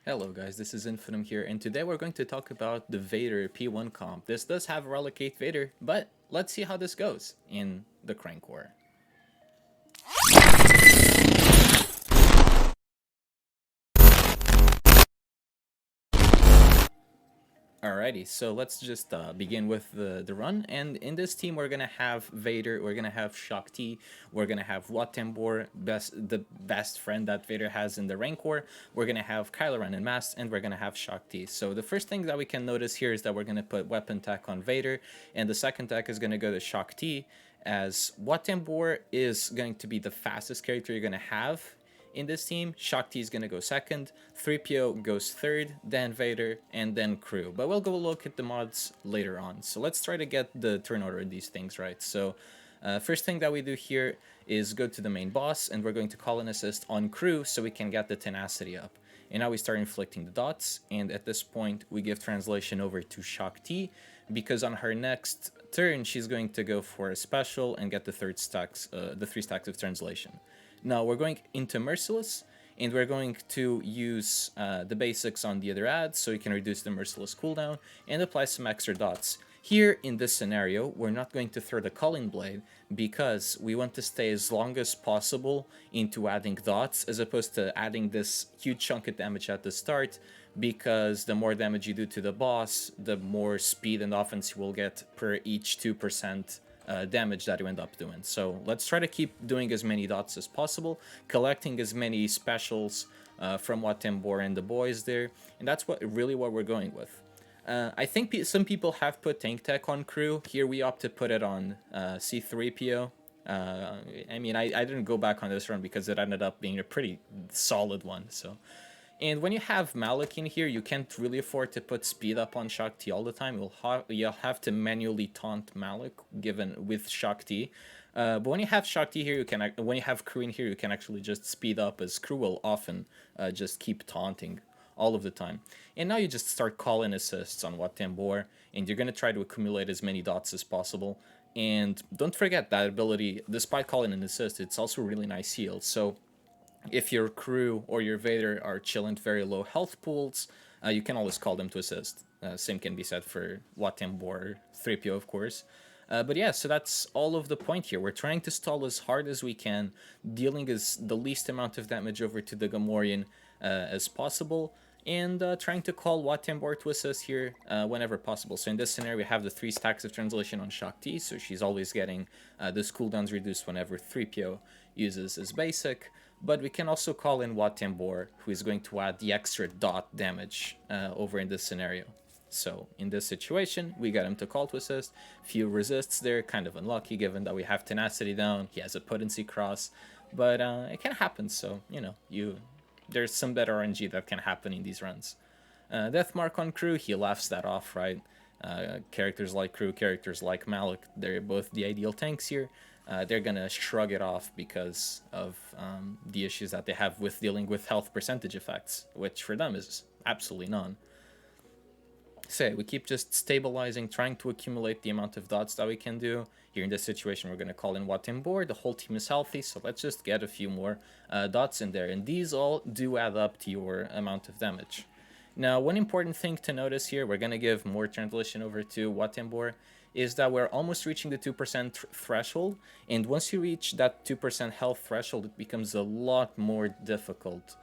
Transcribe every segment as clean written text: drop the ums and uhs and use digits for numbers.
Hello guys, this is Infinitum here, and today we're going to talk about the Vader P1 comp. This does have Relicate Vader, but let's see how this goes in the CRancor. Alrighty, so let's just begin with the run. And in this team, we're gonna have Vader, we're gonna have Shakti, we're gonna have Watambor, the best friend that Vader has in the Rancor. We're gonna have Kylo Ren in Mass, and we're gonna have Shakti. So the first thing that we can notice here is that we're gonna put weapon tech on Vader, and the second tech is gonna go to Shakti, as Watambor is going to be the fastest character you're gonna have in this team. Shakti is going to go second, 3PO goes third, then Vader, and then crew. But we'll go look at the mods later on. So let's try to get the turn order of these things right. So first thing that we do here is go to the main boss, and we're going to call an assist on crew so we can get the tenacity up. And now we start inflicting the dots, and at this point we give translation over to Shakti, because on her next turn she's going to go for a special and get the three stacks of translation. Now we're going into Merciless, and we're going to use the basics on the other ads so you can reduce the Merciless cooldown and apply some extra dots. Here in this scenario, we're not going to throw the Culling Blade because we want to stay as long as possible into adding dots as opposed to adding this huge chunk of damage at the start, because the more damage you do to the boss, the more speed and offense you will get per each 2% damage that you end up doing. So let's try to keep doing as many dots as possible, collecting as many specials from Watambor and the boys there, and that's what we're going with. I think some people have put tank tech on crew. Here we opt to put it on C3PO. I mean, I didn't go back on this run because it ended up being a pretty solid one. So. And when you have Malik in here, you can't really afford to put speed up on Shakti all the time. You'll have to manually taunt Malik with Shakti. But when you have Shakti here, when you have crew in here, you can actually just speed up, as crew will often just keep taunting all of the time. And now you just start calling assists on Watambor, and you're going to try to accumulate as many dots as possible. And don't forget that ability, despite calling an assist, it's also a really nice heal. So if your crew or your Vader are chilling very low health pools, you can always call them to assist. Same can be said for Watambor, 3PO, of course. But yeah, so that's all of the point here. We're trying to stall as hard as we can, dealing the least amount of damage over to the Gamorrean as possible, and trying to call Watambor to assist here whenever possible. So in this scenario, we have the 3 stacks of translation on Shakti, so she's always getting this cooldowns reduced whenever 3PO uses his basic. But we can also call in Watambor, who is going to add the extra dot damage over in this scenario. So in this situation, we got him to call to assist. Few resists there, kind of unlucky given that we have tenacity down. He has a potency cross, but it can happen. So there's some better RNG that can happen in these runs. Death Mark on crew, he laughs that off, right? Characters like crew, characters like Malik, they're both the ideal tanks here. They're gonna shrug it off because of the issues that they have with dealing with health percentage effects, which for them is absolutely none. So we keep just stabilizing, trying to accumulate the amount of dots that we can do. Here in this situation, we're gonna call in Watambor. The whole team is healthy, so let's just get a few more dots in there, and these all do add up to your amount of damage. Now, one important thing to notice here, we're gonna give more translation over to Watambor, is that we're almost reaching the 2% threshold, and once you reach that 2% health threshold, it becomes a lot more difficult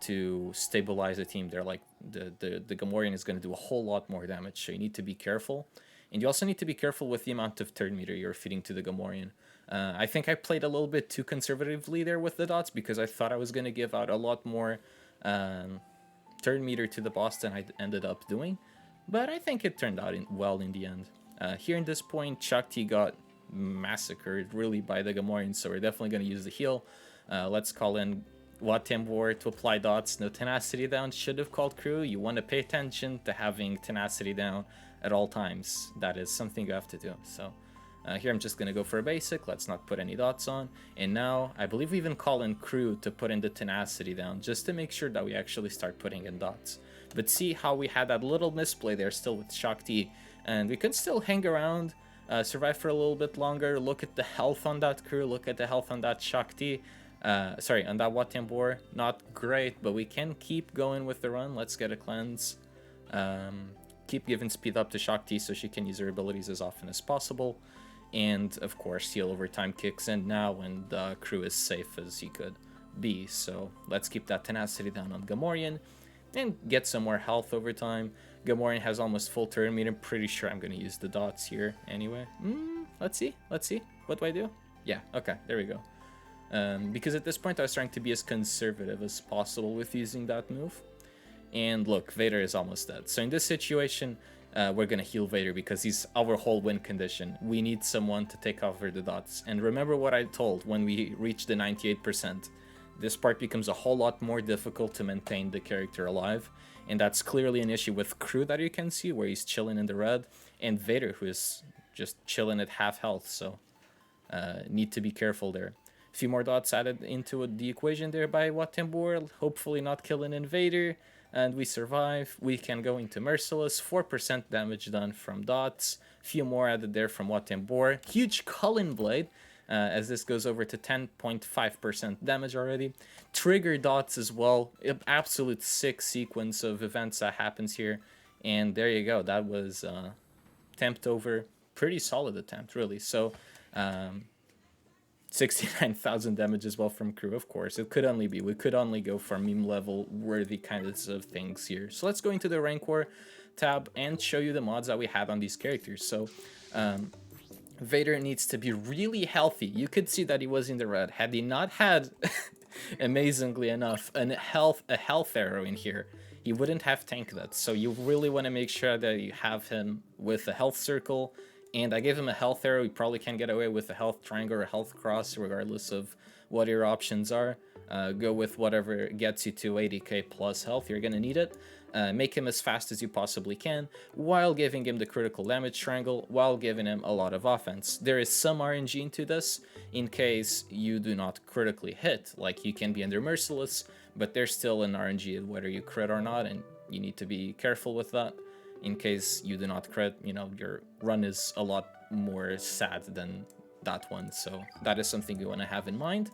to stabilize a team. They're like the Gamorrean is going to do a whole lot more damage, so you need to be careful. And you also need to be careful with the amount of turn meter you're feeding to the Gamorrean. I think I played a little bit too conservatively there with the dots, because I thought I was going to give out a lot more turn meter to the boss than I ended up doing, but I think it turned out well in the end. Here in this point, Shakti got massacred really by the Gamorrean, so we're definitely going to use the heal. Let's call in Watambor to apply dots. No tenacity down. Should have called crew. You want to pay attention to having tenacity down at all times. That is something you have to do. So here I'm just going to go for a basic. Let's not put any dots on. And now I believe we even call in crew to put in the tenacity down, just to make sure that we actually start putting in dots. But see how we had that little misplay there still with Shakti, and we could still hang around, survive for a little bit longer. Look at the health on that crew, look at the health on that Shakti. Sorry, on that Watambor, not great, but we can keep going with the run. Let's get a cleanse. Keep giving speed up to Shock T so she can use her abilities as often as possible. And of course, heal over time kicks in now, and the crew is safe as he could be. So let's keep that tenacity down on Gamorrean and get some more health over time. Gamorrean has almost full turn meter. I'm pretty sure I'm going to use the dots here anyway. Let's see. What do I do? Yeah, okay, there we go. Because at this point I was trying to be as conservative as possible with using that move. And look, Vader is almost dead. So in this situation, we're going to heal Vader because he's our whole win condition. We need someone to take over the dots. And remember what I told when we reached the 98%. This part becomes a whole lot more difficult to maintain the character alive. And that's clearly an issue with Crew that you can see, where he's chilling in the red. And Vader, who is just chilling at half health. So need to be careful there. A few more dots added into the equation there by Watambor. Hopefully not killing Invader. And we survive. We can go into Merciless. 4% damage done from dots. Few more added there from Watambor. Huge Cullen Blade, as this goes over to 10.5% damage already. Trigger dots as well. Absolute sick sequence of events that happens here. And there you go. That was tempt over. Pretty solid attempt, really. So 69,000 damage as well from Crew, of course. It could only be. We could only go for meme level worthy kinds of things here. So let's go into the Rancor tab and show you the mods that we have on these characters. So Vader needs to be really healthy. You could see that he was in the red. Had he not had, amazingly enough, a health arrow in here, he wouldn't have tanked that. So you really want to make sure that you have him with a health circle. And I gave him a health arrow. You probably can get away with a health triangle or a health cross, regardless of what your options are. Go with whatever gets you to 80k plus health. You're going to need it. Make him as fast as you possibly can, while giving him the critical damage triangle, while giving him a lot of offense. There is some RNG into this, in case you do not critically hit. Like, you can be under Merciless, but there's still an RNG whether you crit or not, and you need to be careful with that. In case you do not crit, you know, your run is a lot more sad than that one. So that is something you want to have in mind.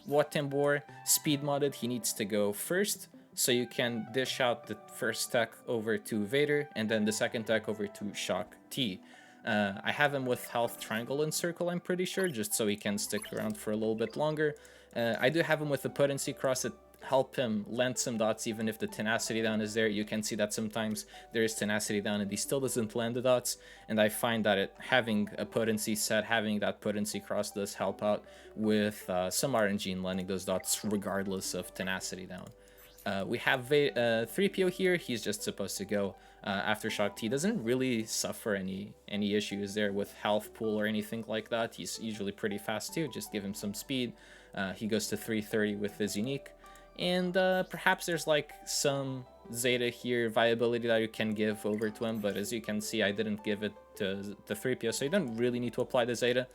Watambor, speed modded, he needs to go first. So you can dish out the first tech over to Vader, and then the second tech over to Shock T. I have him with health triangle and circle, I'm pretty sure, just so he can stick around for a little bit longer. I do have him with the potency cross that help him land some dots even if the tenacity down is there. You can see that sometimes there is tenacity down and he still doesn't land the dots, and I find that having a potency set, having that potency cross does help out with some RNG in landing those dots regardless of tenacity down. We have 3PO here. He's just supposed to go after Shock T. Doesn't really suffer any issues there with health pool or anything like that. He's usually pretty fast too. Just give him some speed. He goes to 330 with his unique. And perhaps there's like some Zeta here viability that you can give over to him, but as you can see, I didn't give it to the 3PO, so you don't really need to apply the Zeta.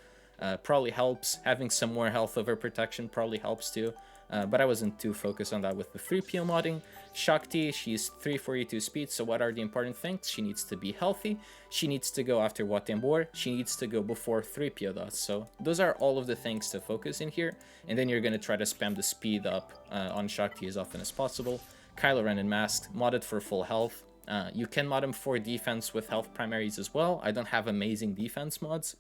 Probably helps. Having some more health over protection probably helps too, but I wasn't too focused on that with the 3PO modding. Shock T, she's 342 speed, so what are the important things? She needs to be healthy, she needs to go after Watambor, she needs to go before 3PO does. So those are all of the things to focus in here, and then you're going to try to spam the speed up on Shock T as often as possible. Kylo Ren and Masked, modded for full health. You can mod him for defense with health primaries as well. I don't have amazing defense mods,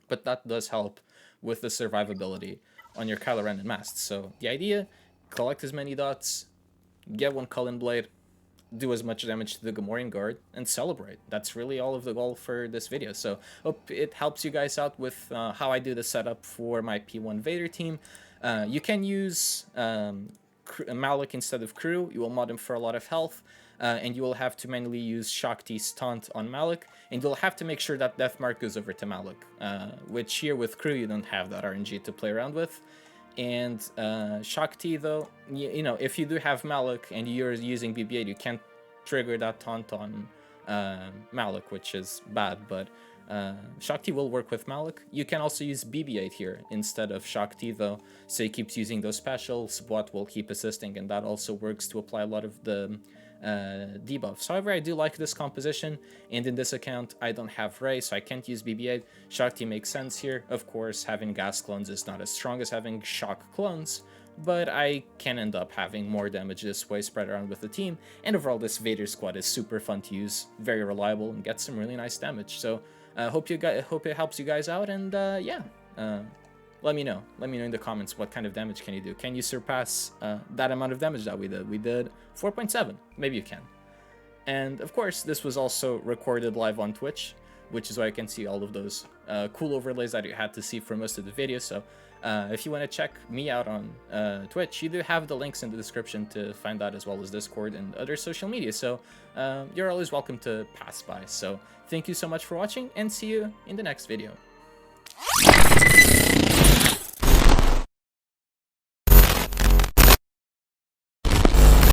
but that does help with the survivability on your Kylo Ren and Masked. So the idea, collect as many dots, get one Cullen Blade, do as much damage to the Gamorrean guard, and celebrate. That's really all of the goal for this video. So hope it helps you guys out with how I do the setup for my P1 Vader team. You can use Malak instead of Crew. You will mod him for a lot of health. And you will have to manually use Shock T stunt on Malak, and you'll have to make sure that Death Mark goes over to Malak, which here with Crew you don't have that RNG to play around with. And Shock T though, you know, if you do have Malak and you're using BB-8, you can't trigger that taunt on Malak, which is bad, but Shakti will work with Malik. You can also use BB-8 here instead of Shakti though, so he keeps using those specials. What will keep assisting, and that also works to apply a lot of the debuffs. However, I do like this composition, and in this account I don't have Rey, so I can't use BB-8. Shakti makes sense here. Of course, having gas clones is not as strong as having shock clones, but I can end up having more damage this way spread around with the team, and overall this Vader squad is super fun to use, very reliable, and gets some really nice damage. So hope it helps you guys out, and yeah, let me know in the comments what kind of damage can you do. Can you surpass that amount of damage that we did? We did 4.7, maybe you can. And of course, this was also recorded live on Twitch, which is why I can see all of those cool overlays that you had to see for most of the video. So if you want to check me out on Twitch, you do have the links in the description to find that, as well as Discord and other social media. So you're always welcome to pass by. So thank you so much for watching, and see you in the next video.